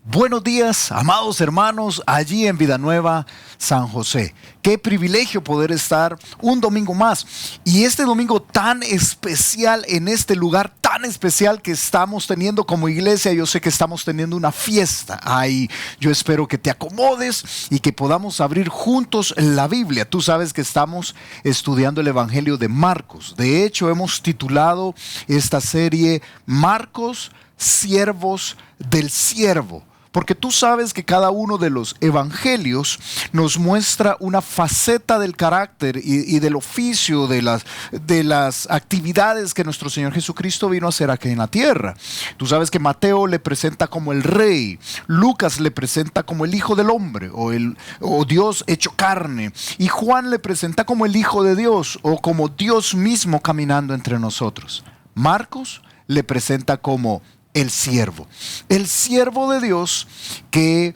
Buenos días, amados hermanos, allí en Vida Nueva, San José. Qué privilegio poder estar un domingo más. Y este domingo tan especial, en este lugar tan especial que estamos teniendo como iglesia, yo sé que estamos teniendo una fiesta. Ahí yo espero que te acomodes y que podamos abrir juntos la Biblia. Tú sabes que estamos estudiando el Evangelio de Marcos. De hecho, hemos titulado esta serie Marcos, Siervos del Siervo. Porque tú sabes que cada uno de los evangelios nos muestra una faceta del carácter y del oficio de las actividades que nuestro Señor Jesucristo vino a hacer aquí en la tierra. Tú sabes que Mateo le presenta como el rey, Lucas le presenta como el Hijo del Hombre o Dios hecho carne, y Juan le presenta como el Hijo de Dios o como Dios mismo caminando entre nosotros. Marcos le presenta como el siervo de Dios que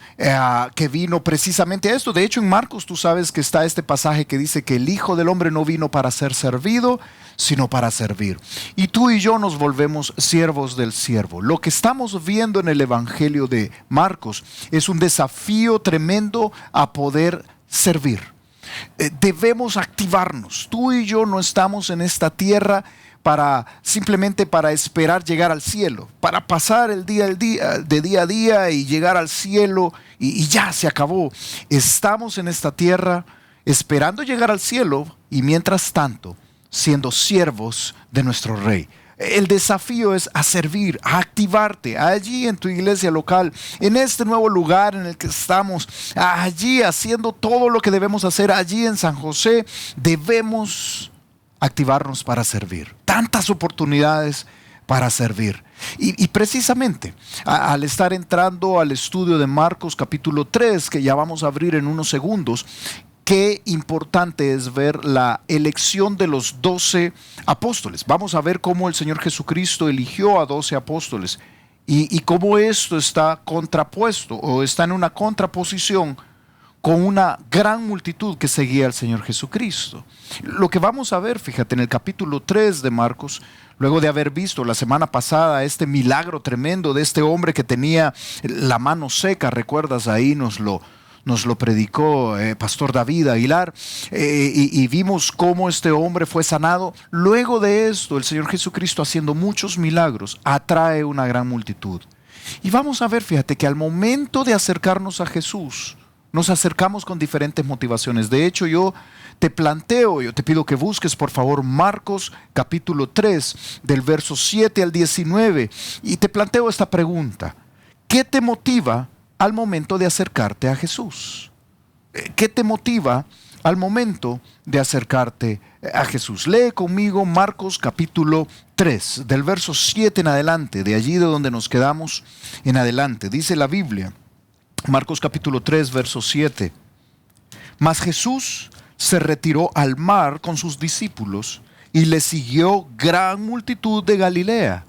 vino precisamente a esto. De hecho, en Marcos tú sabes que está este pasaje que dice que el Hijo del Hombre no vino para ser servido, sino para servir. Y tú y yo nos volvemos siervos del siervo. Lo que estamos viendo en el Evangelio de Marcos es un desafío tremendo a poder servir. Debemos activarnos. Tú y yo no estamos en esta tierra simplemente para esperar llegar al cielo, para pasar el día a día y llegar al cielo y ya se acabó. Estamos en esta tierra esperando llegar al cielo y mientras tanto siendo siervos de nuestro Rey. El desafío es a servir, a activarte allí en tu iglesia local, en este nuevo lugar en el que estamos, allí haciendo todo lo que debemos hacer, allí en San José. Debemos activarnos para servir. Tantas oportunidades para servir. Y precisamente al estar entrando al estudio de Marcos capítulo 3, que ya vamos a abrir en unos segundos, qué importante es ver la elección de los 12 apóstoles. Vamos a ver cómo el Señor Jesucristo eligió a 12 apóstoles y cómo esto está contrapuesto o está en una contraposición con una gran multitud que seguía al Señor Jesucristo. Lo que vamos a ver, fíjate, en el capítulo 3 de Marcos, luego de haber visto la semana pasada este milagro tremendo de este hombre que tenía la mano seca, recuerdas, ahí nos lo predicó Pastor David Aguilar, y vimos cómo este hombre fue sanado. Luego de esto, el Señor Jesucristo, haciendo muchos milagros, atrae una gran multitud. Y vamos a ver, fíjate, que al momento de acercarnos a Jesús, nos acercamos con diferentes motivaciones. De hecho, yo te pido que busques por favor Marcos capítulo 3 del verso 7 al 19 y te planteo esta pregunta: ¿qué te motiva al momento de acercarte a Jesús? ¿Qué te motiva al momento de acercarte a Jesús? Lee conmigo Marcos capítulo 3 del verso 7 en adelante, de allí de donde nos quedamos en adelante. Dice la Biblia, Marcos capítulo 3, verso 7. Mas Jesús se retiró al mar con sus discípulos y le siguió gran multitud de Galilea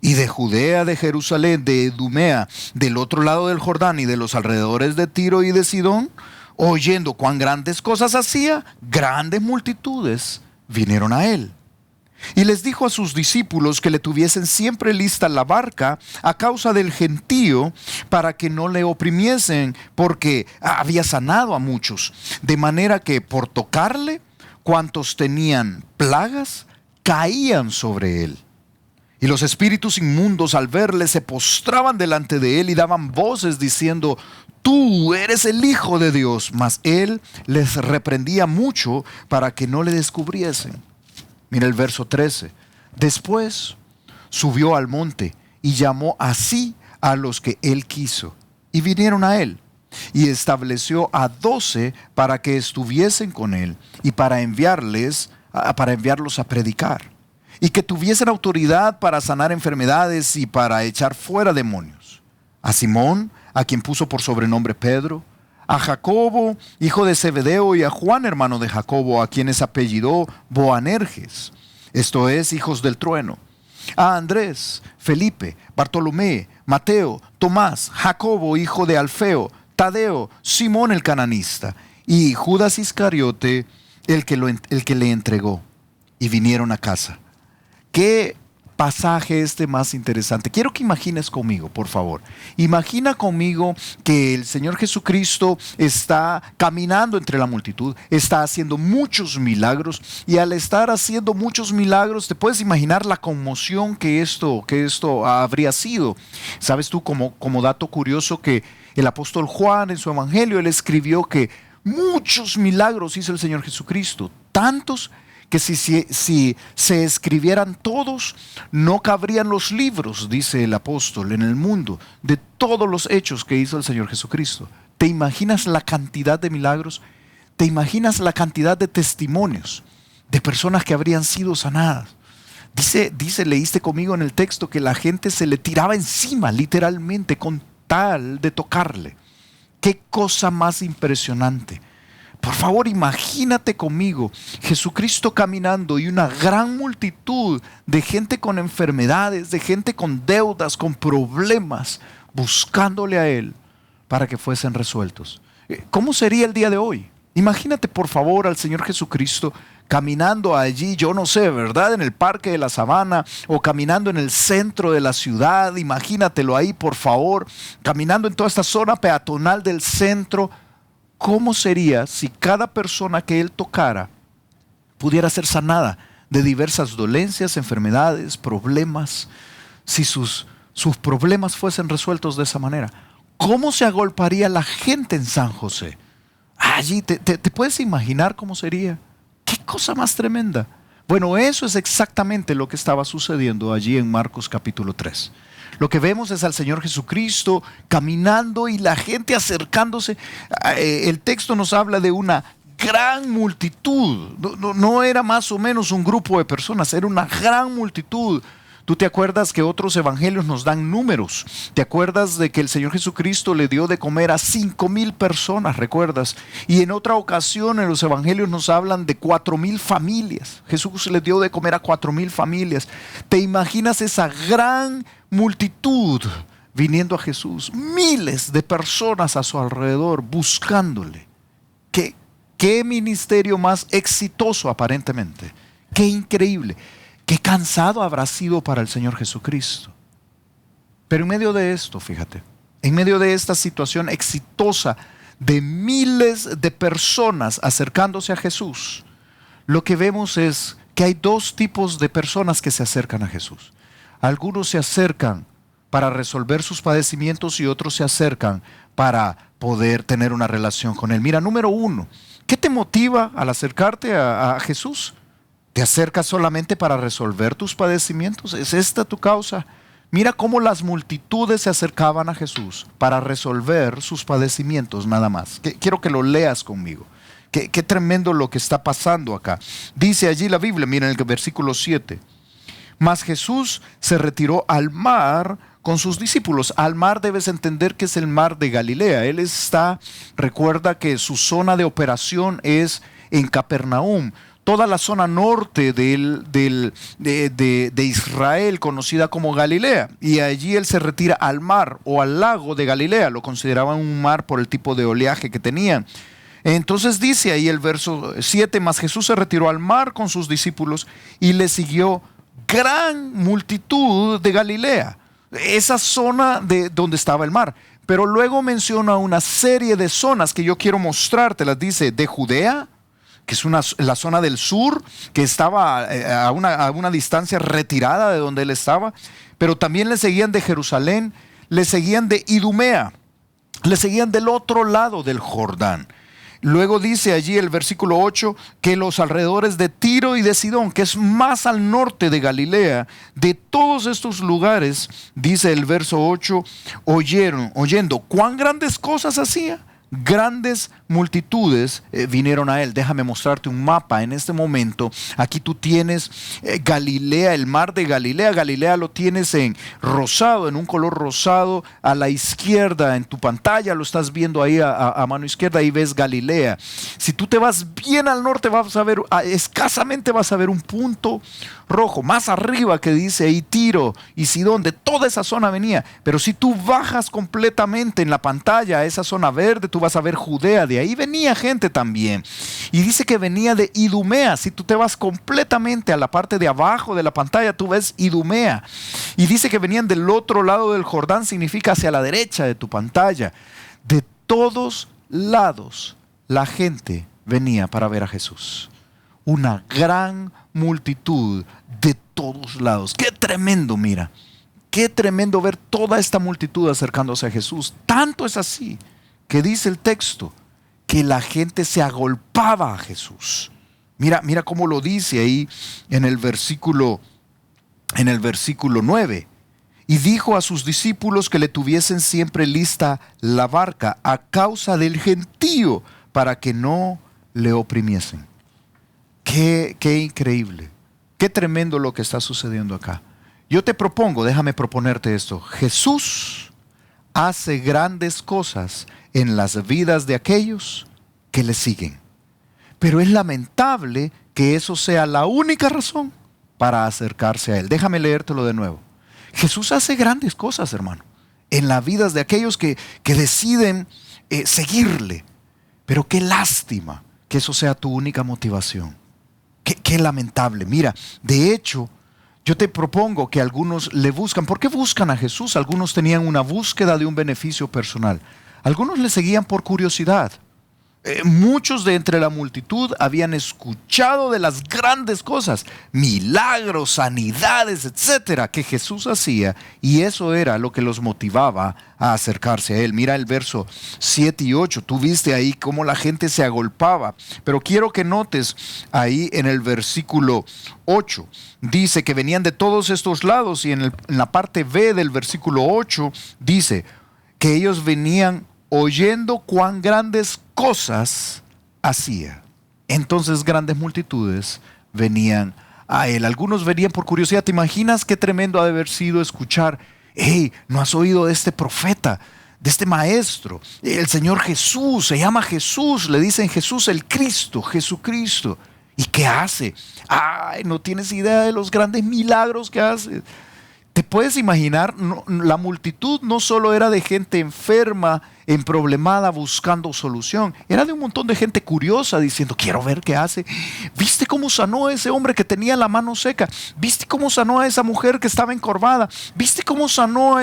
y de Judea, de Jerusalén, de Idumea, del otro lado del Jordán y de los alrededores de Tiro y de Sidón. Oyendo cuán grandes cosas hacía, grandes multitudes vinieron a él. Y les dijo a sus discípulos que le tuviesen siempre lista la barca a causa del gentío, para que no le oprimiesen, porque había sanado a muchos, de manera que por tocarle, cuantos tenían plagas, caían sobre él. Y los espíritus inmundos al verle se postraban delante de él y daban voces diciendo: tú eres el Hijo de Dios. Mas él les reprendía mucho para que no le descubriesen. Mira el verso 13. Después subió al monte y llamó así a los que él quiso, y vinieron a él, y estableció a 12 para que estuviesen con él y para enviarlos a predicar, y que tuviesen autoridad para sanar enfermedades y para echar fuera demonios. A Simón, a quien puso por sobrenombre Pedro, a Jacobo, hijo de Zebedeo, y a Juan, hermano de Jacobo, a quienes apellidó Boanerges, esto es, hijos del trueno, a Andrés, Felipe, Bartolomé, Mateo, Tomás, Jacobo, hijo de Alfeo, Tadeo, Simón el cananista, y Judas Iscariote, el que le entregó. Y vinieron a casa. Qué pasaje más interesante. Quiero que imagines conmigo, por favor. Imagina conmigo que el Señor Jesucristo está caminando entre la multitud, está haciendo muchos milagros, y al estar haciendo muchos milagros, te puedes imaginar la conmoción que esto habría sido. Sabes tú, como dato curioso, que el apóstol Juan en su evangelio, él escribió que muchos milagros hizo el Señor Jesucristo, tantos que si se escribieran todos, no cabrían los libros, dice el apóstol, en el mundo, de todos los hechos que hizo el Señor Jesucristo. ¿Te imaginas la cantidad de milagros? ¿Te imaginas la cantidad de testimonios de personas que habrían sido sanadas? Leíste conmigo en el texto que la gente se le tiraba encima, literalmente, con tal de tocarle. ¡Qué cosa más impresionante! Por favor, imagínate conmigo Jesucristo caminando y una gran multitud de gente con enfermedades, de gente con deudas, con problemas, buscándole a Él para que fuesen resueltos. ¿Cómo sería el día de hoy? Imagínate, por favor, al Señor Jesucristo caminando allí, yo no sé, ¿verdad? En el Parque de la Sabana, o caminando en el centro de la ciudad. Imagínatelo ahí, por favor, caminando en toda esta zona peatonal del centro. ¿Cómo sería si cada persona que Él tocara pudiera ser sanada de diversas dolencias, enfermedades, problemas? Si sus problemas fuesen resueltos de esa manera, ¿cómo se agolparía la gente en San José? Allí, ¿te puedes imaginar cómo sería? ¡Qué cosa más tremenda! Bueno, eso es exactamente lo que estaba sucediendo allí en Marcos capítulo 3. Lo que vemos es al Señor Jesucristo caminando y la gente acercándose. El texto nos habla de una gran multitud. No era más o menos un grupo de personas, era una gran multitud. ¿Tú te acuerdas que otros evangelios nos dan números? ¿Te acuerdas de que el Señor Jesucristo le dio de comer a 5,000 personas? ¿Recuerdas? Y en otra ocasión en los evangelios nos hablan de 4,000 familias. Jesús le dio de comer a 4,000 familias. ¿Te imaginas esa gran multitud viniendo a Jesús? Miles de personas a su alrededor buscándole. ¿Qué ministerio más exitoso aparentemente? ¡Qué increíble! ¡Qué cansado habrá sido para el Señor Jesucristo! Pero en medio de esto, fíjate, en medio de esta situación exitosa de miles de personas acercándose a Jesús, lo que vemos es que hay dos tipos de personas que se acercan a Jesús. Algunos se acercan para resolver sus padecimientos y otros se acercan para poder tener una relación con Él. Mira, número uno, ¿qué te motiva al acercarte a Jesús? ¿Te acercas solamente para resolver tus padecimientos? ¿Es esta tu causa? Mira cómo las multitudes se acercaban a Jesús para resolver sus padecimientos nada más. Quiero que lo leas conmigo. Qué tremendo lo que está pasando acá. Dice allí la Biblia, mira en el versículo 7. Mas Jesús se retiró al mar con sus discípulos. Al mar debes entender que es el mar de Galilea. Recuerda que su zona de operación es en Capernaum. Toda la zona norte de Israel, conocida como Galilea. Y allí Él se retira al mar o al lago de Galilea. Lo consideraban un mar por el tipo de oleaje que tenían. Entonces dice ahí el verso 7, mas Jesús se retiró al mar con sus discípulos y le siguió gran multitud de Galilea. Esa zona de donde estaba el mar. Pero luego menciona una serie de zonas que yo quiero mostrarte. Las dice de Judea, que es la zona del sur, que estaba a una distancia retirada de donde él estaba, pero también le seguían de Jerusalén, le seguían de Idumea, le seguían del otro lado del Jordán. Luego dice allí el versículo 8 que los alrededores de Tiro y de Sidón, que es más al norte de Galilea, de todos estos lugares, dice el verso 8, oyendo cuán grandes cosas hacía, grandes multitudes vinieron a él. Déjame mostrarte un mapa en este momento. Aquí tú tienes Galilea, el mar de Galilea. Galilea lo tienes en rosado, en un color rosado a la izquierda en tu pantalla. Lo estás viendo ahí a mano izquierda. Ahí ves Galilea. Si tú te vas bien al norte, vas a ver, escasamente vas a ver un punto rojo. Más arriba que dice ahí Tiro y Sidón. De toda esa zona venía. Pero si tú bajas completamente en la pantalla a esa zona verde, tú tú vas a ver Judea, de ahí venía gente también. Y dice que venía de Idumea. Si tú te vas completamente a la parte de abajo de la pantalla, tú ves Idumea. Y dice que venían del otro lado del Jordán, significa hacia la derecha de tu pantalla. De todos lados la gente venía para ver a Jesús. Una gran multitud de todos lados. Qué tremendo, mira. Qué tremendo ver toda esta multitud acercándose a Jesús. Tanto es así que dice el texto que la gente se agolpaba a Jesús. Mira cómo lo dice ahí en el versículo 9. Y dijo a sus discípulos que le tuviesen siempre lista la barca a causa del gentío, para que no le oprimiesen. Qué increíble, qué tremendo lo que está sucediendo acá. Yo te propongo, déjame proponerte esto. Jesús hace grandes cosas en las vidas de aquellos que le siguen. Pero es lamentable que eso sea la única razón para acercarse a Él. Déjame leértelo de nuevo. Jesús hace grandes cosas, hermano, en las vidas de aquellos que deciden seguirle. Pero qué lástima que eso sea tu única motivación. Qué lamentable. Mira, de hecho, yo te propongo que algunos le buscan. ¿Por qué buscan a Jesús? Algunos tenían una búsqueda de un beneficio personal. Algunos le seguían por curiosidad. Muchos de entre la multitud habían escuchado de las grandes cosas, milagros, sanidades, etcétera, que Jesús hacía, y eso era lo que los motivaba a acercarse a Él. Mira el verso 7 y 8, tú viste ahí cómo la gente se agolpaba, pero quiero que notes ahí en el versículo 8, dice que venían de todos estos lados, y en la parte B del versículo 8 dice que ellos venían oyendo cuán grandes cosas hacía. Entonces grandes multitudes venían a Él. Algunos venían por curiosidad. ¿Te imaginas qué tremendo ha de haber sido escuchar? Hey, ¿no has oído de este profeta, de este maestro? El Señor Jesús, se llama Jesús, le dicen Jesús el Cristo, Jesucristo. ¿Y qué hace? Ay, no tienes idea de los grandes milagros que hace. ¿Te puedes imaginar? La multitud no solo era de gente enferma, emproblemada, buscando solución. Era de un montón de gente curiosa diciendo, quiero ver qué hace. ¿Viste cómo sanó a ese hombre que tenía la mano seca? ¿Viste cómo sanó a esa mujer que estaba encorvada? ¿Viste cómo sanó a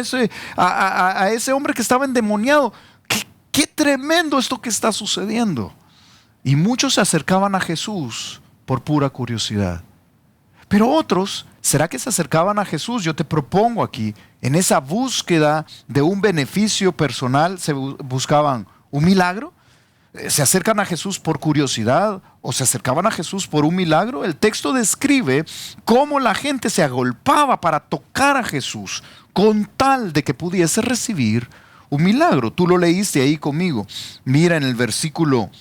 ese hombre que estaba endemoniado? ¡Qué tremendo esto que está sucediendo! Y muchos se acercaban a Jesús por pura curiosidad. Pero otros, ¿será que se acercaban a Jesús? Yo te propongo aquí, en esa búsqueda de un beneficio personal, ¿se buscaban un milagro? ¿Se acercan a Jesús por curiosidad o se acercaban a Jesús por un milagro? El texto describe cómo la gente se agolpaba para tocar a Jesús con tal de que pudiese recibir un milagro. Tú lo leíste ahí conmigo. Mira en el versículo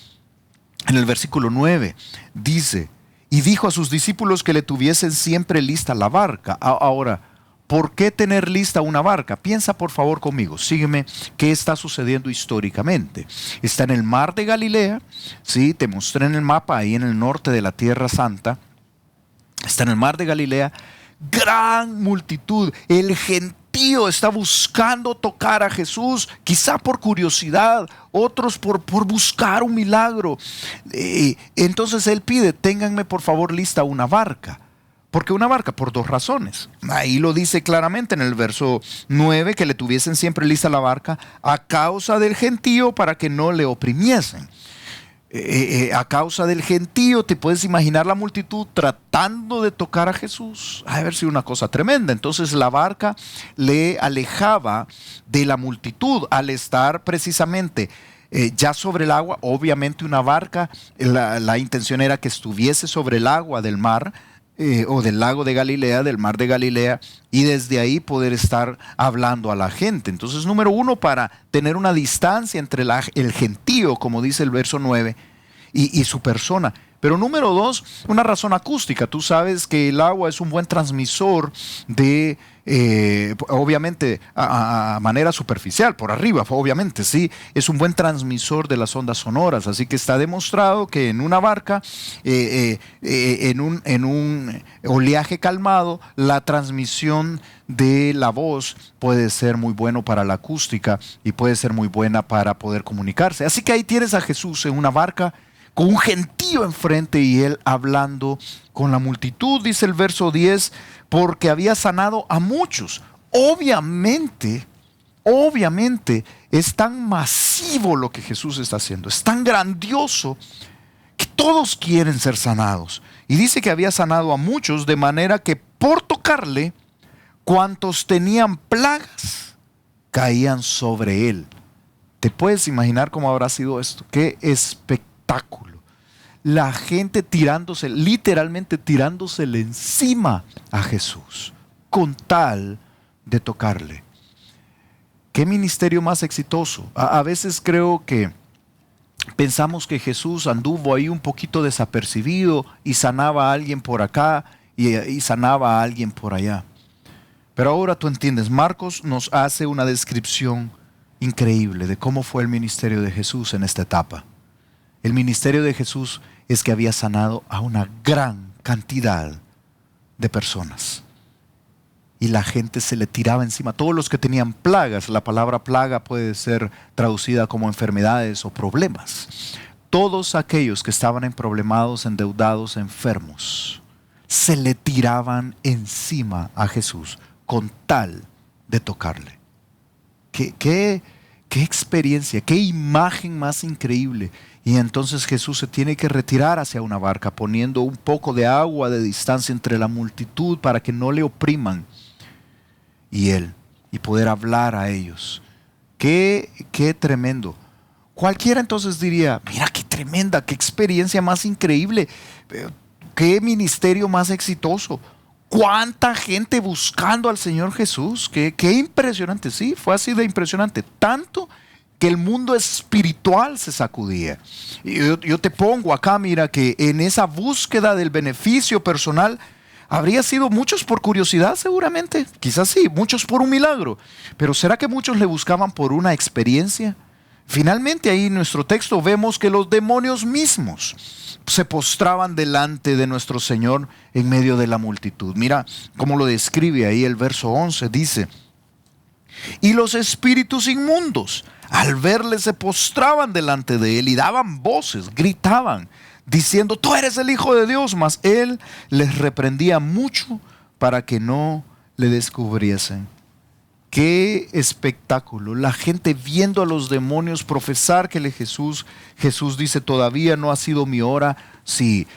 9, dice: y dijo a sus discípulos que le tuviesen siempre lista la barca. Ahora, ¿por qué tener lista una barca? Piensa por favor conmigo, sígueme, ¿qué está sucediendo históricamente? Está en el mar de Galilea, ¿sí? Te mostré en el mapa, ahí en el norte de la Tierra Santa. Está en el mar de Galilea, gran multitud, el gentío está buscando tocar a Jesús, quizá por curiosidad, otros por buscar un milagro. Entonces Él pide, ténganme por favor lista una barca. ¿Por qué una barca? Por dos razones. Ahí lo dice claramente en el verso 9, que le tuviesen siempre lista la barca a causa del gentío, para que no le oprimiesen. A causa del gentío, te puedes imaginar la multitud tratando de tocar a Jesús. Ha de haber sido una cosa tremenda. Entonces la barca le alejaba de la multitud al estar precisamente ya sobre el agua. Obviamente una barca, la intención era que estuviese sobre el agua del mar, o del lago de Galilea, del mar de Galilea, y desde ahí poder estar hablando a la gente. Entonces, número uno, para tener una distancia entre el gentío, como dice el verso 9, y su persona. Pero número dos, una razón acústica. Tú sabes que el agua es un buen transmisor de, obviamente, a manera superficial, por arriba, obviamente, sí, es un buen transmisor de las ondas sonoras. Así que está demostrado que en una barca, en un oleaje calmado, la transmisión de la voz puede ser muy bueno para la acústica y puede ser muy buena para poder comunicarse. Así que ahí tienes a Jesús en una barca con un gentío enfrente y él hablando con la multitud, dice el verso 10, porque había sanado a muchos. Obviamente es tan masivo lo que Jesús está haciendo, es tan grandioso que todos quieren ser sanados. Y dice que había sanado a muchos de manera que por tocarle, cuantos tenían plagas caían sobre él. ¿Te puedes imaginar cómo habrá sido esto? ¡Qué espectáculo! La gente tirándose, literalmente tirándosele encima a Jesús, con tal de tocarle. ¿Qué ministerio más exitoso? A veces creo que pensamos que Jesús anduvo ahí un poquito desapercibido y sanaba a alguien por acá y sanaba a alguien por allá. Pero ahora tú entiendes, Marcos nos hace una descripción increíble de cómo fue el ministerio de Jesús en esta etapa. El ministerio de Jesús es que había sanado a una gran cantidad de personas. Y la gente se le tiraba encima. Todos los que tenían plagas, la palabra plaga puede ser traducida como enfermedades o problemas. Todos aquellos que estaban emproblemados, endeudados, enfermos, se le tiraban encima a Jesús con tal de tocarle. ¿Qué experiencia, qué imagen más increíble! Y entonces Jesús se tiene que retirar hacia una barca, poniendo un poco de agua de distancia entre la multitud para que no le opriman. Y poder hablar a ellos. Qué tremendo. Cualquiera entonces diría, mira qué tremenda, qué experiencia más increíble, qué ministerio más exitoso. Cuánta gente buscando al Señor Jesús, qué impresionante, sí, fue así de impresionante, tanto que el mundo espiritual se sacudía. Y yo te pongo acá, mira, que en esa búsqueda del beneficio personal, habría sido muchos por curiosidad seguramente, quizás sí, muchos por un milagro, pero ¿será que muchos le buscaban por una experiencia? Finalmente ahí en nuestro texto vemos que los demonios mismos se postraban delante de nuestro Señor en medio de la multitud. Mira cómo lo describe ahí el verso 11, dice: y los espíritus inmundos al verle se postraban delante de él y daban voces, gritaban, diciendo: tú eres el Hijo de Dios. Mas él les reprendía mucho para que no le descubriesen. Qué espectáculo, la gente viendo a los demonios profesar que Jesús dice: todavía no ha sido mi hora. Si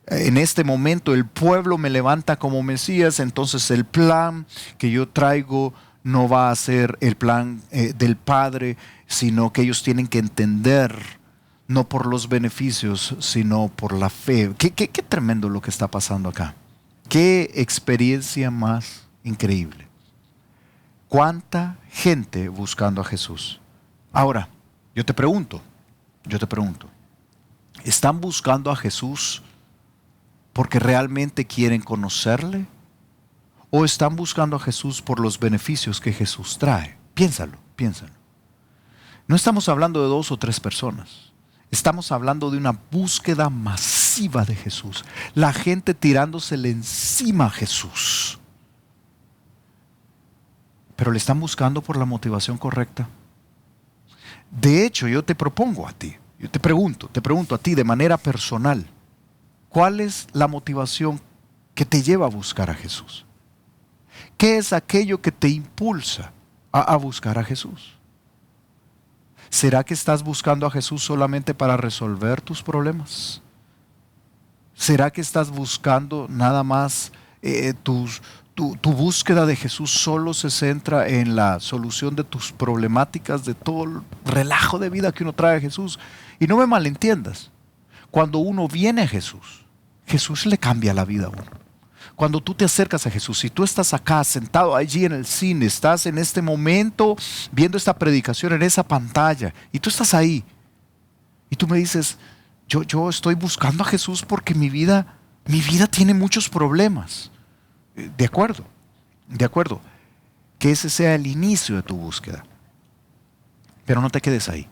en este momento el pueblo me levanta como Mesías, entonces el plan que yo traigo no va a ser el plan del Padre, sino que ellos tienen que entender, no por los beneficios, sino por la fe. Qué tremendo lo que está pasando acá. Qué experiencia más increíble. ¿Cuánta gente buscando a Jesús? Ahora, yo te pregunto, ¿están buscando a Jesús porque realmente quieren conocerle? ¿O están buscando a Jesús por los beneficios que Jesús trae? Piénsalo. No estamos hablando de 2 o 3 personas. Estamos hablando de una búsqueda masiva de Jesús. La gente tirándosele encima a Jesús. Pero le están buscando por la motivación correcta. De hecho, yo te propongo a ti, yo te pregunto a ti de manera personal, ¿cuál es la motivación que te lleva a buscar a Jesús? ¿Qué es aquello que te impulsa a buscar a Jesús? ¿Será que estás buscando a Jesús solamente para resolver tus problemas? ¿Será que estás buscando nada más tu búsqueda de Jesús solo se centra en la solución de tus problemáticas, de todo el relajo de vida que uno trae a Jesús? Y no me malentiendas, cuando uno viene a Jesús, Jesús le cambia la vida a uno. Cuando tú te acercas a Jesús, si tú estás acá sentado allí en el cine, estás en este momento viendo esta predicación en esa pantalla y tú estás ahí y tú me dices: Yo estoy buscando a Jesús porque mi vida tiene muchos problemas. De acuerdo, de acuerdo. Que ese sea el inicio de tu búsqueda. Pero no te quedes ahí.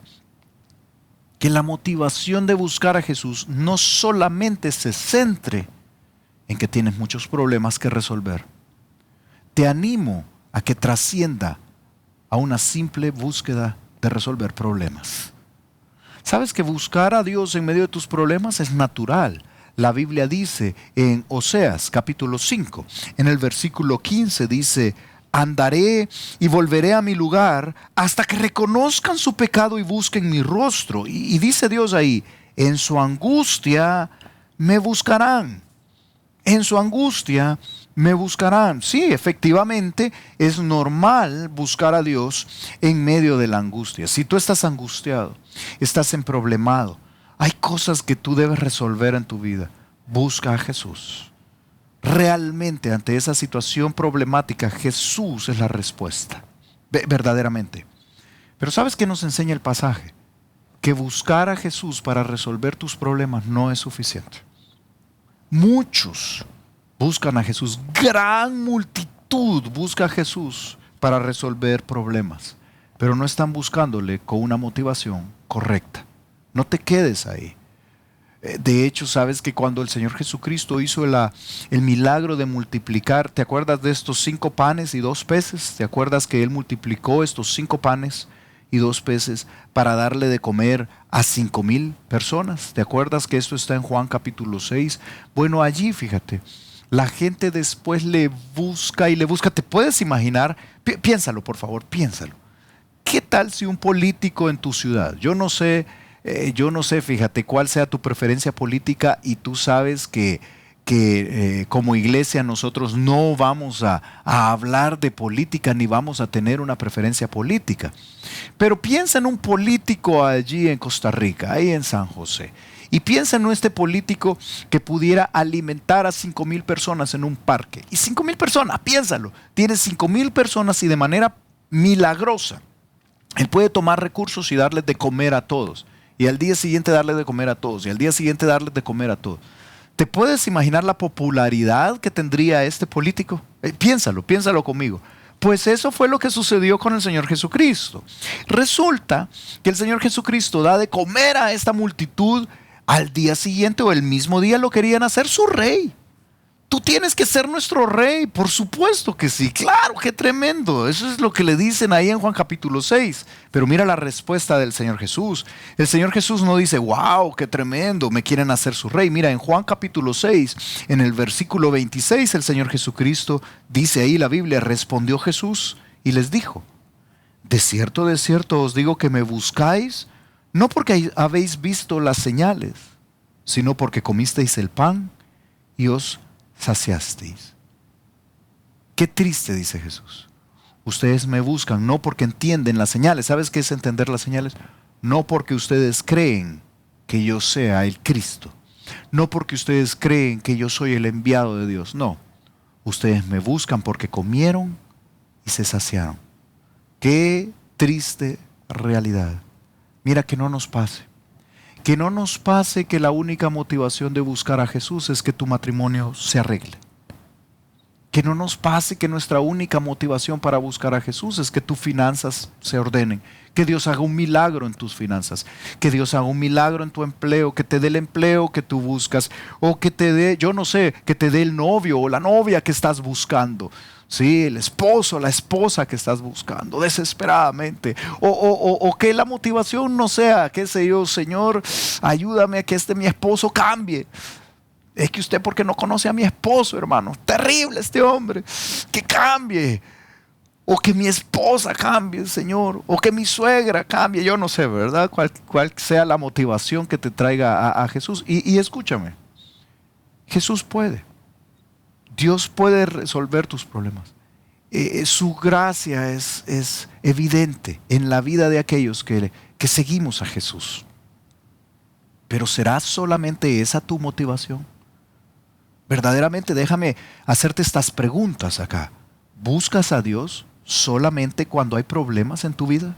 Que la motivación de buscar a Jesús no solamente se centre en que tienes muchos problemas que resolver. Te animo a que trascienda a una simple búsqueda de resolver problemas. ¿Sabes que buscar a Dios en medio de tus problemas es natural? La Biblia dice en Oseas capítulo 5, en el versículo 15 dice: andaré y volveré a mi lugar hasta que reconozcan su pecado y busquen mi rostro. Y dice Dios ahí: en su angustia me buscarán. En su angustia me buscarán. Sí, efectivamente, es normal buscar a Dios en medio de la angustia. Si tú estás angustiado, estás emproblemado, hay cosas que tú debes resolver en tu vida, busca a Jesús. Realmente ante esa situación problemática, Jesús es la respuesta, verdaderamente. Pero ¿sabes qué nos enseña el pasaje? Que buscar a Jesús para resolver tus problemas no es suficiente. Muchos buscan a Jesús, gran multitud busca a Jesús para resolver problemas, pero no están buscándole con una motivación correcta. No te quedes ahí. De hecho, sabes que cuando el Señor Jesucristo hizo el milagro de multiplicar, ¿te acuerdas de estos 5 panes y 2 peces? ¿Te acuerdas que Él multiplicó estos 5 panes y 2 peces para darle de comer a 5,000 personas? ¿Te acuerdas que esto está en Juan capítulo 6? Bueno, allí, fíjate, la gente después le busca y le busca. ¿Te puedes imaginar? Piénsalo, por favor, piénsalo. ¿Qué tal si un político en tu ciudad, yo no sé, fíjate, cuál sea tu preferencia política, y tú sabes que como iglesia nosotros no vamos a hablar de política ni vamos a tener una preferencia política. Pero piensa en un político allí en Costa Rica, ahí en San José. Y piensa en este político que pudiera alimentar a 5,000 personas en un parque. Y 5,000 personas, piénsalo, tienes 5,000 personas y de manera milagrosa él puede tomar recursos y darles de comer a todos. Y al día siguiente darles de comer a todos. Y al día siguiente darles de comer a todos. ¿Te puedes imaginar la popularidad que tendría este político? Piénsalo conmigo. Pues eso fue lo que sucedió con el Señor Jesucristo. Resulta que el Señor Jesucristo da de comer a esta multitud. Al día siguiente o el mismo día lo querían hacer su rey. Tú tienes que ser nuestro rey. Por supuesto que sí. Claro, qué tremendo. Eso es lo que le dicen ahí en Juan capítulo 6. Pero mira la respuesta del Señor Jesús. El Señor Jesús no dice: wow, qué tremendo, me quieren hacer su rey. Mira, en Juan capítulo 6, en el versículo 26, el Señor Jesucristo dice ahí la Biblia: respondió Jesús y les dijo: de cierto os digo que me buscáis, no porque habéis visto las señales, sino porque comisteis el pan y os saciasteis. Qué triste, dice Jesús. Ustedes me buscan no porque entienden las señales. ¿Sabes qué es entender las señales? No porque ustedes creen que yo sea el Cristo. No porque ustedes creen que yo soy el enviado de Dios. No. Ustedes me buscan porque comieron y se saciaron. Qué triste realidad. Mira, que no nos pase. Que no nos pase que la única motivación de buscar a Jesús es que tu matrimonio se arregle. Que no nos pase que nuestra única motivación para buscar a Jesús es que tus finanzas se ordenen. Que Dios haga un milagro en tus finanzas. Que Dios haga un milagro en tu empleo. Que te dé el empleo que tú buscas. O que te dé, yo no sé, que te dé el novio o la novia que estás buscando. Sí, el esposo, la esposa que estás buscando desesperadamente. O que la motivación no sea, qué sé yo, Señor, ayúdame a que mi esposo cambie. Es que usted porque no conoce a mi esposo, hermano. Terrible este hombre. Que cambie. O que mi esposa cambie, Señor. O que mi suegra cambie. Yo no sé, ¿verdad? Cuál sea la motivación que te traiga a Jesús. Y escúchame. Jesús puede. Dios puede resolver tus problemas. Su gracia es evidente en la vida de aquellos que seguimos a Jesús. Pero ¿será solamente esa tu motivación? Verdaderamente, déjame hacerte estas preguntas acá. ¿Buscas a Dios solamente cuando hay problemas en tu vida?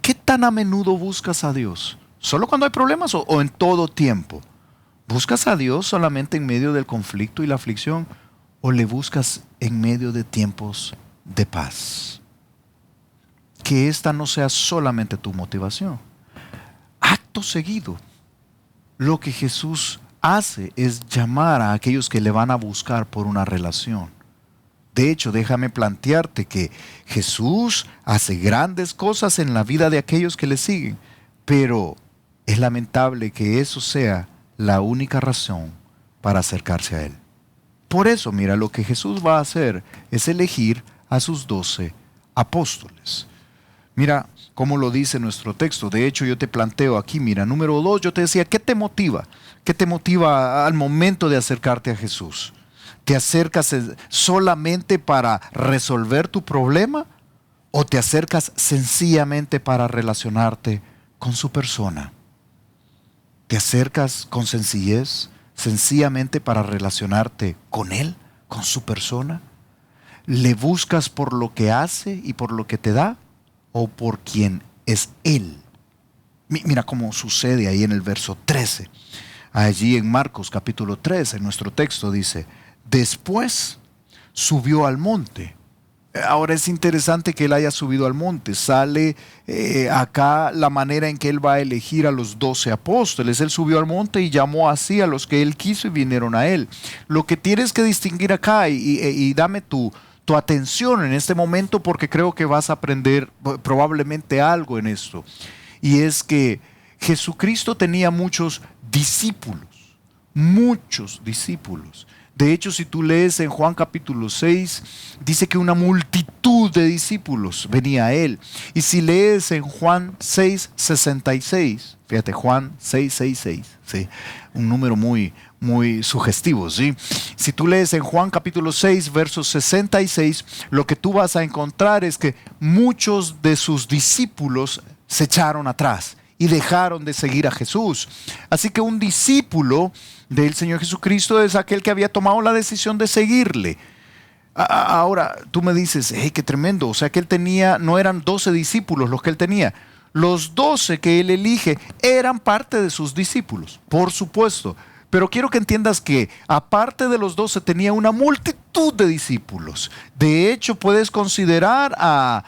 ¿Qué tan a menudo buscas a Dios ¿Solo cuando hay problemas o en todo tiempo? ¿Buscas a Dios solamente en medio del conflicto y la aflicción o le buscas en medio de tiempos de paz? Que esta no sea solamente tu motivación. Acto seguido, lo que Jesús hace es llamar a aquellos que le van a buscar por una relación. De hecho, déjame plantearte que Jesús hace grandes cosas en la vida de aquellos que le siguen, pero es lamentable que eso sea la única razón para acercarse a Él. Por eso, mira, lo que Jesús va a hacer es elegir a sus 12 apóstoles. Mira cómo lo dice nuestro texto. De hecho, yo te planteo aquí, mira, número 2, yo te decía, ¿qué te motiva? ¿Qué te motiva al momento de acercarte a Jesús? ¿Te acercas solamente para resolver tu problema o te acercas sencillamente para relacionarte con su persona? ¿Te acercas con sencillez, sencillamente para relacionarte con Él, con su persona? ¿Le buscas por lo que hace y por lo que te da o por quien es Él? Mira cómo sucede ahí en el verso 13. Allí en Marcos capítulo 13, en nuestro texto dice, después subió al monte. Ahora es interesante que Él haya subido al monte. Sale acá la manera en que Él va a elegir a los 12 apóstoles. Él subió al monte y llamó así a los que Él quiso y vinieron a Él. Lo que tienes que distinguir acá y dame tu atención en este momento porque creo que vas a aprender probablemente algo en esto. Y es que Jesucristo tenía muchos discípulos. Muchos discípulos. De hecho, si tú lees en Juan capítulo 6, dice que una multitud de discípulos venía a Él. Y si lees en Juan 6, 66, fíjate, Juan 6, 6, 6, ¿sí? Un número muy sugestivo, ¿sí? Si tú lees en Juan capítulo 6, verso 66, lo que tú vas a encontrar es que muchos de sus discípulos se echaron atrás y dejaron de seguir a Jesús. Así que un discípulo del Señor Jesucristo es aquel que había tomado la decisión de seguirle. Ahora, tú me dices, hey, qué tremendo, o sea que él tenía, no eran 12 discípulos los que él tenía. Los 12 que él elige eran parte de sus discípulos, por supuesto. Pero quiero que entiendas que aparte de los 12 tenía una multitud de discípulos. De hecho, puedes considerar a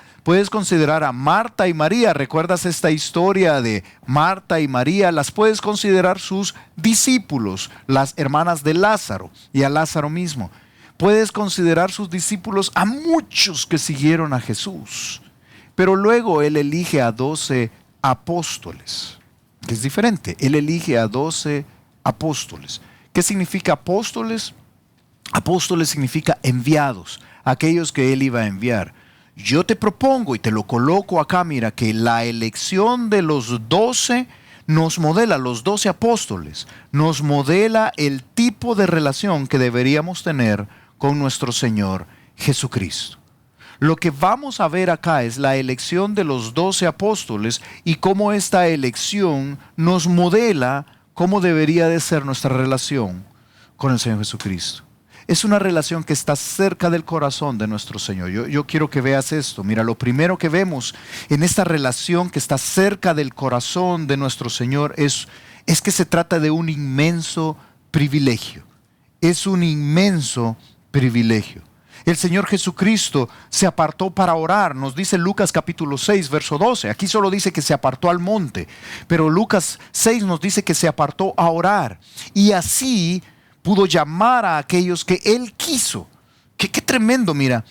Marta y María. ¿Recuerdas esta historia de Marta y María? Las puedes considerar sus discípulos, las hermanas de Lázaro y a Lázaro mismo. Puedes considerar sus discípulos a muchos que siguieron a Jesús. Pero luego Él elige a 12 apóstoles, que es diferente. Él elige a 12 apóstoles. ¿Qué significa apóstoles? Apóstoles significa enviados, aquellos que Él iba a enviar. Yo te propongo y te lo coloco acá, mira, que la elección de los 12 nos modela, los 12 apóstoles, nos modela el tipo de relación que deberíamos tener con nuestro Señor Jesucristo. Lo que vamos a ver acá es la elección de los 12 apóstoles y cómo esta elección nos modela cómo debería de ser nuestra relación con el Señor Jesucristo. Es una relación que está cerca del corazón de nuestro Señor. Yo quiero que veas esto. Mira, lo primero que vemos en esta relación que está cerca del corazón de nuestro Señor es que se trata de un inmenso privilegio. Es un inmenso privilegio. El Señor Jesucristo se apartó para orar. Nos dice Lucas capítulo 6, verso 12. Aquí solo dice que se apartó al monte, pero Lucas 6 nos dice que se apartó a orar. Y así pudo llamar a aquellos que Él quiso. Qué tremendo, mira.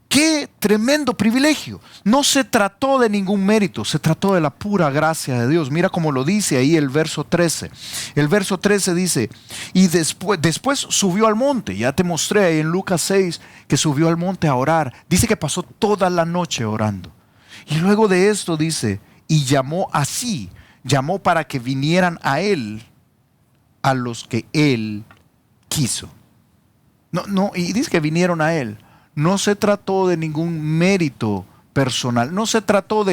Qué tremendo privilegio. No se trató de ningún mérito, se trató de la pura gracia de Dios. Mira cómo lo dice ahí el verso 13. El verso 13 dice, y después subió al monte. Ya te mostré ahí en Lucas 6 que subió al monte a orar. Dice que pasó toda la noche orando. Y luego de esto dice, y llamó para que vinieran a Él, a los que Él quiso. Y dice que vinieron a Él. No se trató de ningún mérito personal. No se trató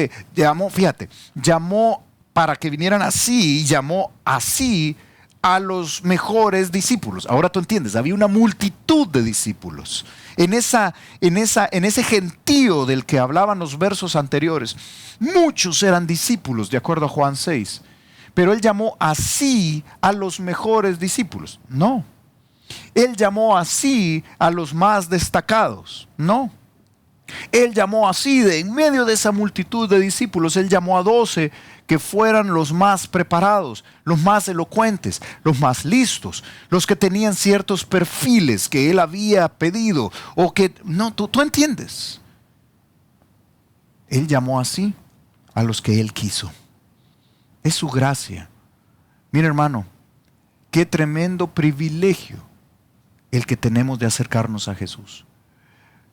llamó para que vinieran así, llamó así a los mejores discípulos. Ahora tú entiendes, había una multitud de discípulos. En ese gentío del que hablaban los versos anteriores, muchos eran discípulos, de acuerdo a Juan 6. pero Él llamó así a los mejores discípulos. No. Él llamó así a los más destacados. No. Él llamó así, de en medio de esa multitud de discípulos, Él llamó a 12 que fueran los más preparados, los más elocuentes, los más listos, los que tenían ciertos perfiles que Él había pedido, o que, no, tú entiendes. Él llamó así a los que Él quiso. Es su gracia. Mira, hermano, qué tremendo privilegio el que tenemos de acercarnos a Jesús.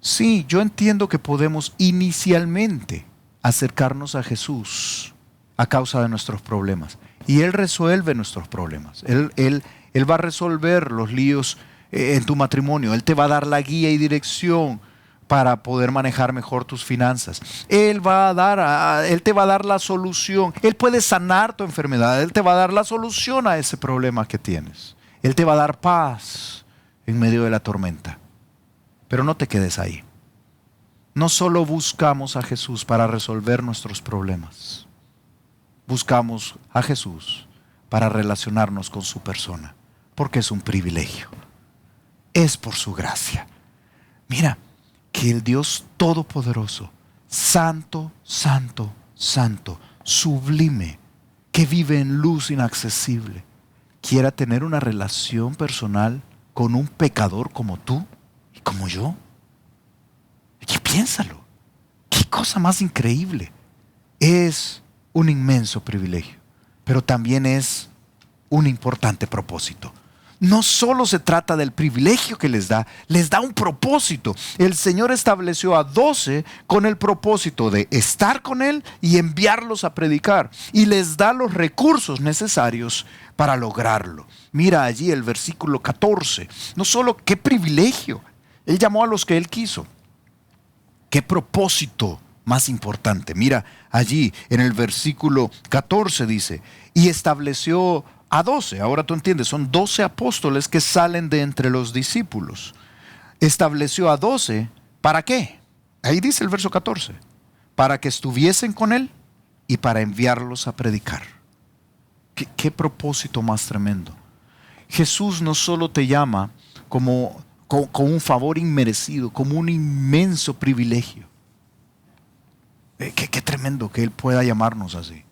Sí, yo entiendo que podemos inicialmente acercarnos a Jesús a causa de nuestros problemas. Y Él resuelve nuestros problemas. Él va a resolver los líos en tu matrimonio. Él te va a dar la guía y dirección para poder manejar mejor tus finanzas. Él te va a dar la solución. Él puede sanar tu enfermedad. Él te va a dar la solución a ese problema que tienes. Él te va a dar paz en medio de la tormenta. Pero no te quedes ahí. No solo buscamos a Jesús para resolver nuestros problemas. Buscamos a Jesús para relacionarnos con su persona, porque es un privilegio. Es por su gracia. Mira, que el Dios Todopoderoso, Santo, Santo, Santo, sublime, que vive en luz inaccesible, quiera tener una relación personal con un pecador como tú y como yo. Y piénsalo, qué cosa más increíble. Es un inmenso privilegio, pero también es un importante propósito. No solo se trata del privilegio que les da un propósito. El Señor estableció a 12 con el propósito de estar con Él y enviarlos a predicar. Y les da los recursos necesarios para lograrlo. Mira allí el versículo 14. No solo qué privilegio. Él llamó a los que Él quiso. Qué propósito más importante. Mira allí en el versículo 14 dice, y estableció a 12, ahora tú entiendes, son 12 apóstoles que salen de entre los discípulos. Estableció a 12, ¿para qué? Ahí dice el verso 14, para que estuviesen con Él y para enviarlos a predicar. ¿Qué propósito más tremendo? Jesús no solo te llama con un favor inmerecido, como un inmenso privilegio. Qué tremendo que Él pueda llamarnos así.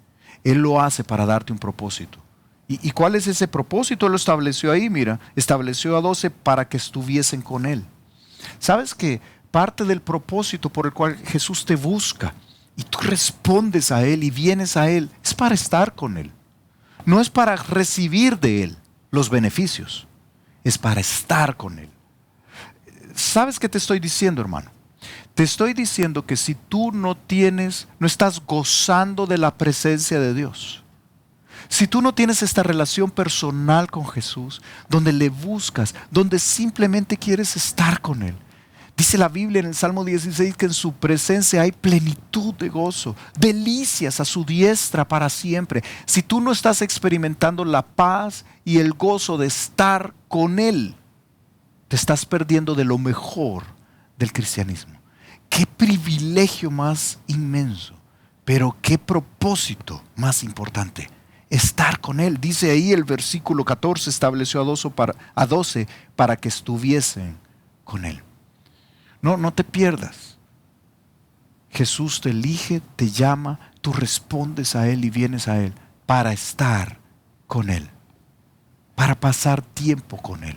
Él lo hace para darte un propósito. ¿Y cuál es ese propósito? Él lo estableció ahí, mira. Estableció a 12 para que estuviesen con Él. ¿Sabes que parte del propósito por el cual Jesús te busca y tú respondes a Él y vienes a Él es para estar con Él? No es para recibir de Él los beneficios. Es para estar con Él. ¿Sabes qué te estoy diciendo, hermano? Te estoy diciendo que si tú no estás gozando de la presencia de Dios, si tú no tienes esta relación personal con Jesús, donde le buscas, donde simplemente quieres estar con Él. Dice la Biblia en el Salmo 16 que en su presencia hay plenitud de gozo, delicias a su diestra para siempre. Si tú no estás experimentando la paz y el gozo de estar con Él, te estás perdiendo de lo mejor del cristianismo. Qué privilegio más inmenso, pero qué propósito más importante. Estar con Él. Dice ahí el versículo 14, estableció a 12 para que estuviesen con Él. No te pierdas. Jesús te elige, te llama, tú respondes a Él y vienes a Él para estar con Él, para pasar tiempo con Él,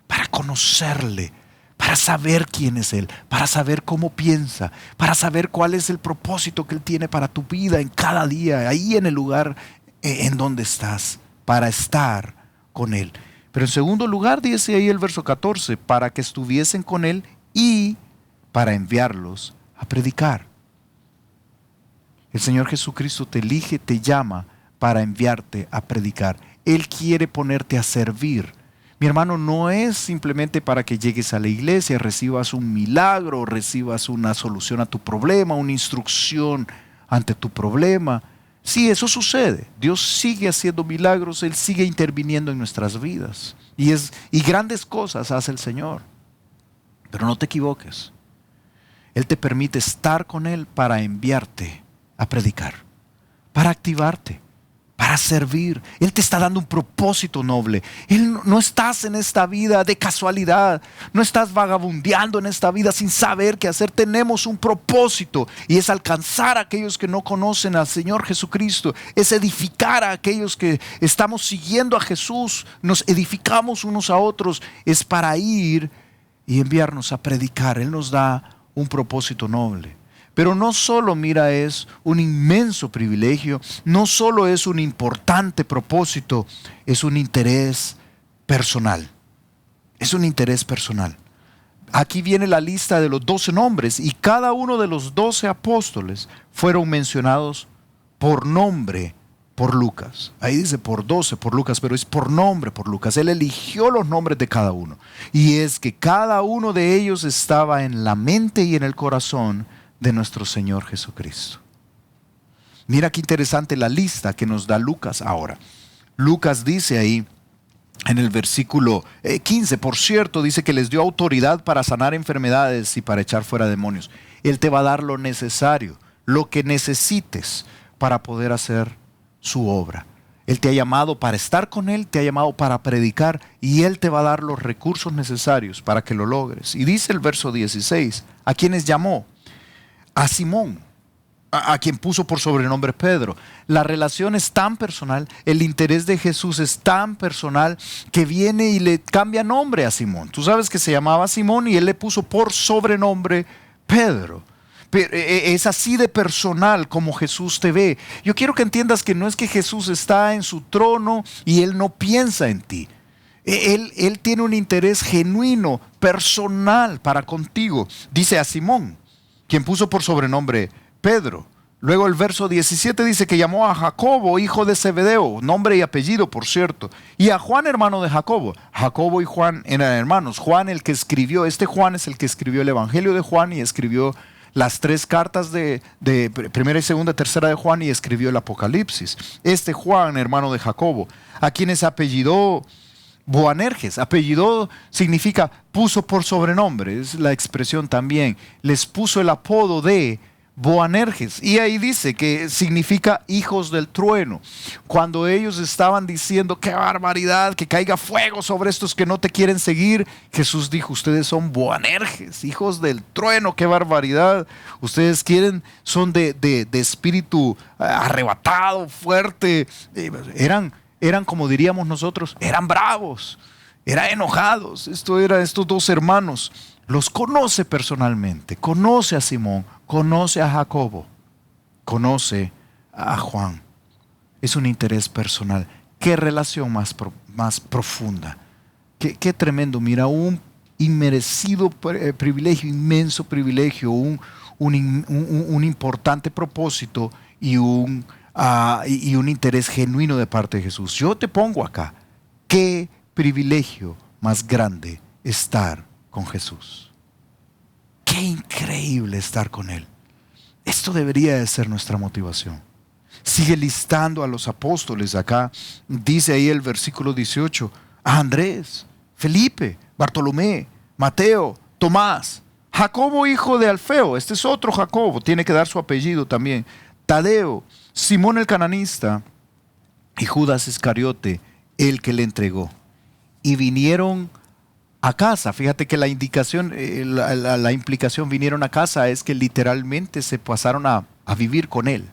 para conocerle, para saber quién es Él, para saber cómo piensa, para saber cuál es el propósito que Él tiene para tu vida en cada día, ahí en el lugar en donde estás, para estar con Él. Pero en segundo lugar dice ahí el verso 14, para que estuviesen con Él y para enviarlos a predicar. El Señor Jesucristo te elige, te llama para enviarte a predicar. Él quiere ponerte a servir. Mi hermano, no es simplemente para que llegues a la iglesia, recibas un milagro, recibas una solución a tu problema, una instrucción ante tu problema. Sí, eso sucede. Dios sigue haciendo milagros, Él sigue interviniendo en nuestras vidas. Y grandes cosas hace el Señor. Pero no te equivoques. Él te permite estar con Él para enviarte a predicar, para activarte, para servir. Él te está dando un propósito noble. No estás en esta vida de casualidad. No estás vagabundeando en esta vida sin saber qué hacer. Tenemos un propósito y es alcanzar a aquellos que no conocen al Señor Jesucristo. Es edificar a aquellos que estamos siguiendo a Jesús. Nos edificamos unos a otros. Es para ir y enviarnos a predicar. Él nos da un propósito noble. Pero no solo, mira, es un inmenso privilegio, no solo es un importante propósito, es un interés personal. Es un interés personal. Aquí viene la lista de los 12 nombres y cada uno de los 12 apóstoles fueron mencionados por nombre por Lucas. Ahí dice por 12 por Lucas, pero es por nombre por Lucas. Él eligió los nombres de cada uno. Y es que cada uno de ellos estaba en la mente y en el corazón de nuestro Señor Jesucristo. Mira qué interesante la lista que nos da Lucas ahora. Lucas dice ahí en el versículo 15, por cierto, dice que les dio autoridad para sanar enfermedades y para echar fuera demonios. Él te va a dar lo necesario, lo que necesites para poder hacer su obra. Él te ha llamado para estar con Él, te ha llamado para predicar y Él te va a dar los recursos necesarios para que lo logres. Y dice el verso 16, ¿a quiénes llamó? A Simón, a quien puso por sobrenombre Pedro. La relación es tan personal, el interés de Jesús es tan personal que viene y le cambia nombre a Simón. Tú sabes que se llamaba Simón y él le puso por sobrenombre Pedro. Pero es así de personal como Jesús te ve. Yo quiero que entiendas que no es que Jesús está en su trono y Él no piensa en ti. Él tiene un interés genuino, personal para contigo. Dice a Simón, quien puso por sobrenombre Pedro. Luego el verso 17 dice que llamó a Jacobo, hijo de Zebedeo, nombre y apellido, por cierto, y a Juan, hermano de Jacobo. Jacobo y Juan eran hermanos. Juan, el que escribió, Juan es el que escribió el Evangelio de Juan y escribió las 3 cartas de primera y segunda, tercera de Juan y escribió el Apocalipsis. Juan, hermano de Jacobo, a quienes apellidó Boanerges. Apellido significa puso por sobrenombre, es la expresión también. Les puso el apodo de Boanerges y ahí dice que significa hijos del trueno. Cuando ellos estaban diciendo qué barbaridad, que caiga fuego sobre estos que no te quieren seguir, Jesús dijo, ustedes son Boanerges, hijos del trueno, qué barbaridad. Ustedes son de espíritu arrebatado, fuerte. Eran como diríamos nosotros, eran bravos, eran enojados. Estos 2 hermanos. Los conoce personalmente, conoce a Simón, conoce a Jacobo, conoce a Juan. Es un interés personal. Qué relación más profunda. Qué tremendo. Mira, un inmerecido privilegio, inmenso privilegio, un importante propósito y un interés genuino de parte de Jesús. Yo te pongo acá, qué privilegio más grande estar con Jesús. Qué increíble estar con Él. Esto debería de ser nuestra motivación. Sigue listando a los apóstoles acá. Dice ahí el versículo 18, a Andrés, Felipe, Bartolomé, Mateo, Tomás, Jacobo hijo de Alfeo, este es otro Jacobo, tiene que dar su apellido también, Tadeo, Simón el cananista y Judas Iscariote, el que le entregó. Y vinieron a casa. Fíjate que la indicación, la implicación vinieron a casa es que literalmente se pasaron a vivir con Él.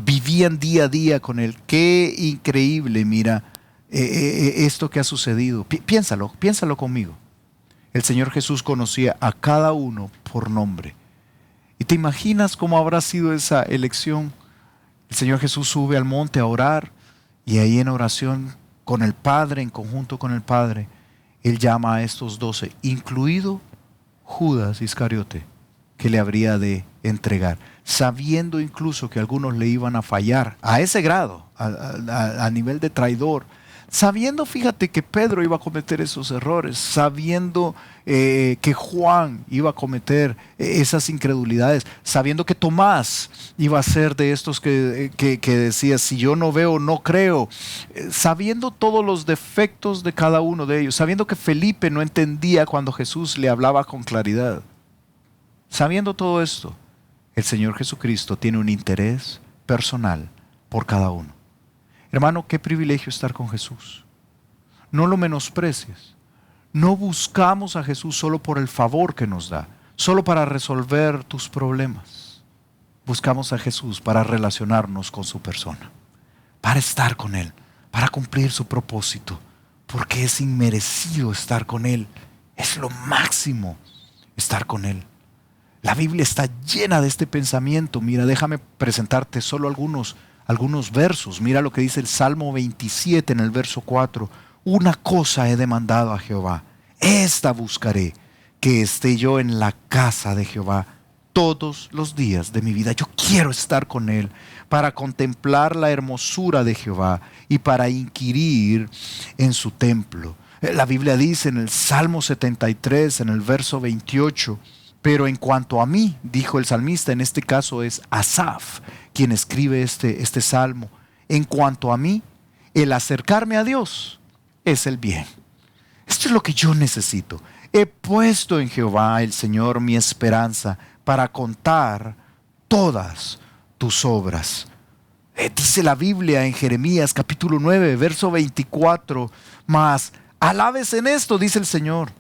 Vivían día a día con Él. Qué increíble, mira, esto que ha sucedido. Piénsalo conmigo. El Señor Jesús conocía a cada uno por nombre. ¿Y te imaginas cómo habrá sido esa elección? El Señor Jesús sube al monte a orar y ahí en oración con el Padre, en conjunto con el Padre, Él llama a estos 12, incluido Judas Iscariote, que le habría de entregar, sabiendo incluso que algunos le iban a fallar a ese grado, a nivel de traidor, sabiendo, fíjate, que Pedro iba a cometer esos errores, sabiendo que Juan iba a cometer esas incredulidades, sabiendo que Tomás iba a ser de estos que decía, si yo no veo, no creo, sabiendo todos los defectos de cada uno de ellos, sabiendo que Felipe no entendía cuando Jesús le hablaba con claridad, sabiendo todo esto, el Señor Jesucristo tiene un interés personal por cada uno. Hermano, qué privilegio estar con Jesús. No lo menosprecies. No buscamos a Jesús solo por el favor que nos da, solo para resolver tus problemas. Buscamos a Jesús para relacionarnos con su persona, para estar con Él, para cumplir su propósito, porque es inmerecido estar con Él. Es lo máximo estar con Él. La Biblia está llena de este pensamiento. Mira, déjame presentarte solo algunos versos. Mira lo que dice el Salmo 27 en el verso 4. Una cosa he demandado a Jehová, esta buscaré, que esté yo en la casa de Jehová todos los días de mi vida. Yo quiero estar con Él para contemplar la hermosura de Jehová y para inquirir en su templo. La Biblia dice en el Salmo 73, en el verso 28, pero en cuanto a mí, dijo el salmista, en este caso es Asaf quien escribe este salmo, en cuanto a mí, el acercarme a Dios es el bien. Esto es lo que yo necesito. He puesto en Jehová el Señor mi esperanza para contar todas tus obras. Dice la Biblia en Jeremías capítulo 9, verso 24, mas alábese en esto, dice el Señor.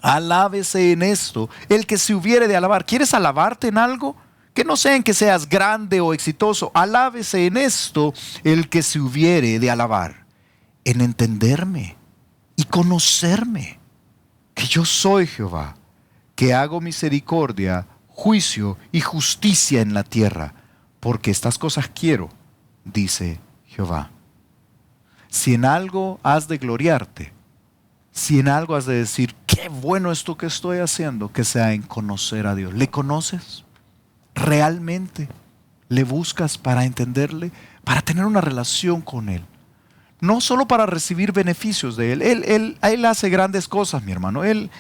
Alábese en esto el que se hubiere de alabar. ¿Quieres alabarte en algo? Que no sea en que seas grande o exitoso. Alábese en esto el que se hubiere de alabar. En entenderme y conocerme, que yo soy Jehová, que hago misericordia, juicio y justicia en la tierra, porque estas cosas quiero, dice Jehová. Si en algo has de gloriarte, si en algo has de decir, qué bueno esto que estoy haciendo, que sea en conocer a Dios. ¿Le conoces? ¿Realmente le buscas para entenderle? Para tener una relación con Él. No solo para recibir beneficios de Él. Él hace grandes cosas, mi hermano. Él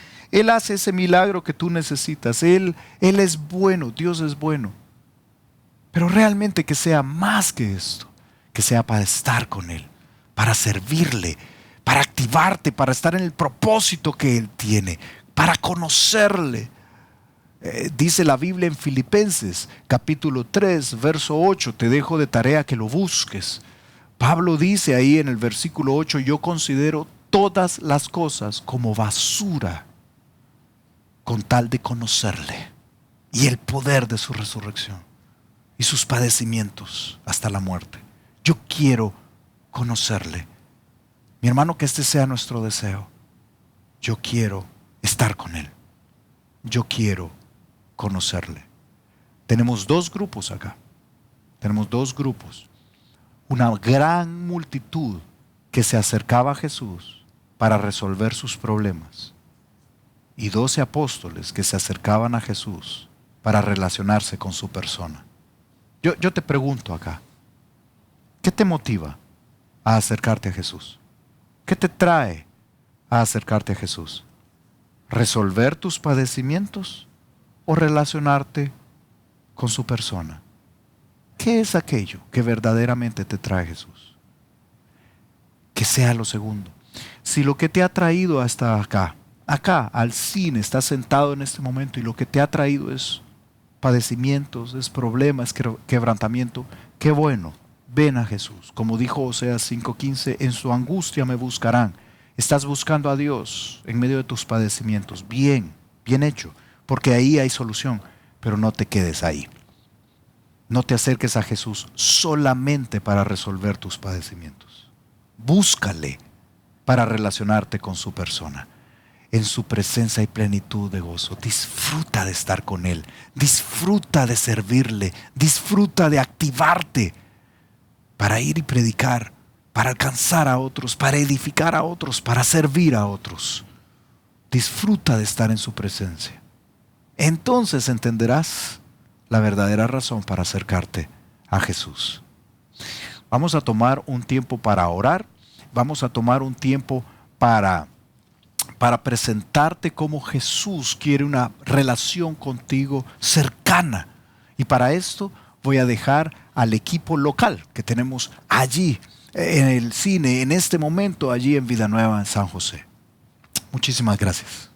hace ese milagro que tú necesitas. Él es bueno, Dios es bueno. Pero realmente que sea más que esto. Que sea para estar con Él, para servirle, para activarte, para estar en el propósito que Él tiene, para conocerle. Dice la Biblia en Filipenses capítulo 3, verso 8, te dejo de tarea que lo busques. Pablo dice ahí en el versículo 8, yo considero todas las cosas como basura con tal de conocerle y el poder de su resurrección y sus padecimientos hasta la muerte. Yo quiero conocerle. Mi hermano, que este sea nuestro deseo. Yo quiero estar con Él. Yo quiero conocerle. Tenemos dos grupos acá. Tenemos dos grupos. Una gran multitud que se acercaba a Jesús para resolver sus problemas. Y 12 apóstoles que se acercaban a Jesús para relacionarse con su persona. Yo te pregunto acá, ¿qué te motiva a acercarte a Jesús? ¿Qué te trae a acercarte a Jesús? ¿Resolver tus padecimientos o relacionarte con su persona? ¿Qué es aquello que verdaderamente te trae Jesús? Que sea lo segundo. Si lo que te ha traído hasta acá al cine, estás sentado en este momento y lo que te ha traído es padecimientos, es problemas, quebrantamiento, qué bueno. Ven a Jesús. Como dijo Oseas 5:15, en su angustia me buscarán. Estás buscando a Dios en medio de tus padecimientos. Bien hecho, porque ahí hay solución. Pero no te quedes ahí. No te acerques a Jesús solamente para resolver tus padecimientos. Búscale para relacionarte con su persona. En su presencia hay plenitud de gozo. Disfruta de estar con Él. Disfruta de servirle. Disfruta de activarte para ir y predicar, para alcanzar a otros, para edificar a otros, para servir a otros. Disfruta de estar en su presencia. Entonces entenderás la verdadera razón para acercarte a Jesús. Vamos a tomar un tiempo para orar. Vamos a tomar un tiempo para presentarte cómo Jesús quiere una relación contigo cercana. Y para esto voy a dejar al equipo local que tenemos allí en el cine, en este momento, allí en Vida Nueva, en San José. Muchísimas gracias.